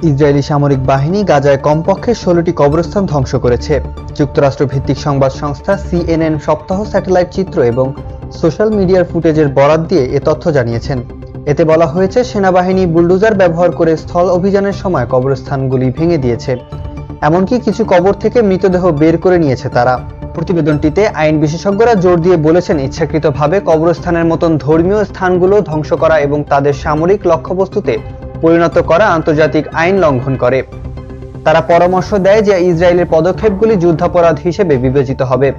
Israeli সামরিক বাহিনী গাজায় কমপক্ষে 16টি কবরস্থান ধ্বংস করেছে। যুক্তরাষ্ট্র ভিত্তিক সংবাদ সংস্থা CNN সপ্তাহ স্যাটেলাইট চিত্র এবং সোশ্যাল মিডিয়ার ফুটেজের বরাত দিয়ে এ তথ্য জানিয়েছেন। এতে বলা হয়েছে, সেনাবাহিনী বুলডোজার ব্যবহার করে স্থল অভিযানের সময় কবরস্থানগুলি ভেঙে দিয়েছে, এমনকি কিছু কবর থেকে মৃতদেহ বের করে নিয়েছে তারা। প্রতিবেদনটিতে আইন বিশেষজ্ঞরা জোর দিয়ে বলেছেন, ইচ্ছাকৃতভাবে কবরস্থানের মতন ধর্মীয় স্থানগুলো ধ্বংস করা এবং তাদের সামরিক লক্ষ্যবস্তুতে পরিণত করা আন্তর্জাতিক আইন লঙ্ঘন করে। তারা পরামর্শ দেয় যে ইসরায়েলের পদক্ষেপগুলি যুদ্ধাপরাধ হিসেবে বিবেচিত হবে।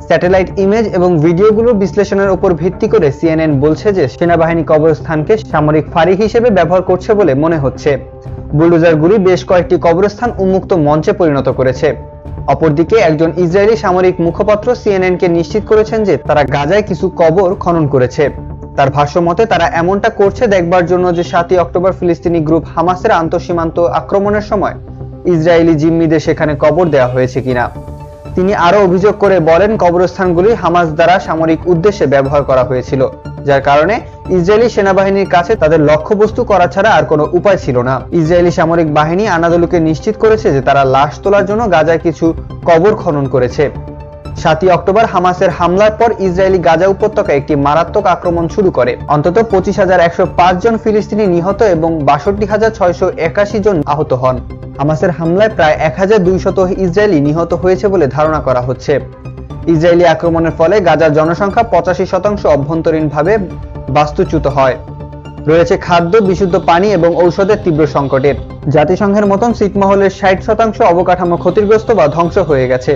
স্যাটেলাইট ইমেজ এবং ভিডিওগুলোর বিশ্লেষণের উপর ভিত্তি করে CNN বলছে যে সেনাবাহিনী কবরস্থানকে সামরিক ফাঁড়ি হিসেবে ব্যবহার করছে বলে মনে হচ্ছে। বুলডোজারগুলি বেশ কয়েকটি কবরস্থান উন্মুক্ত মঞ্চে পরিণত করেছে। অপরদিকে একজন ইসরায়েলি সামরিক মুখপাত্র CNN-কে নিশ্চিত করেছেন যে তারা গাজায় কিছু কবর খনন করেছে। তার ভাষ্য মতে, তারা এমনটা করছে দেখবার জন্য যে 7ই অক্টোবর ফিলিস্তিনি গ্রুপ হামাসের আন্তঃসীমান্ত আক্রমণের সময় ইসরায়েলি জিম্মিদের সেখানে কবর দেওয়া হয়েছে কিনা। তিনি আরো অভিযোগ করে বলেন, কবরস্থানগুলি হামাস দ্বারা সামরিক উদ্দেশ্যে ব্যবহার করা হয়েছিল, যার কারণে ইসরায়েলি সেনাবাহিনীর কাছে তাদের লক্ষ্যবস্তু করা ছাড়া আর কোনো উপায় ছিল না। ইসরায়েলি সামরিক বাহিনী আনাদোলুকে নিশ্চিত করেছে যে তারা লাশ তোলার জন্য গাজায় কিছু কবর খনন করেছে। 7ই অক্টোবর হামাসের হামলার পর ইসরায়েলি গাজা উপত্যকায় একটি মারাত্মক আক্রমণ শুরু করে। অন্তত 25,105 জন ফিলিস্তিনি নিহত এবং 62,681 জন আহত হন। হামাসের হামলায় প্রায় 1,200 ইসরায়েলি নিহত হয়েছে বলে ধারণা করা হচ্ছে। ইসরায়েলি আক্রমণের ফলে গাজার জনসংখ্যা 85% অভ্যন্তরীণভাবে বাস্তুচ্যুত হয়। রয়েছে খাদ্য, বিশুদ্ধ পানি এবং ঔষধের তীব্র সংকটে। জাতিসংঘের মতন ছিটমহলের 60% অবকাঠামো ক্ষতিগ্রস্ত বা ধ্বংস হয়ে গেছে।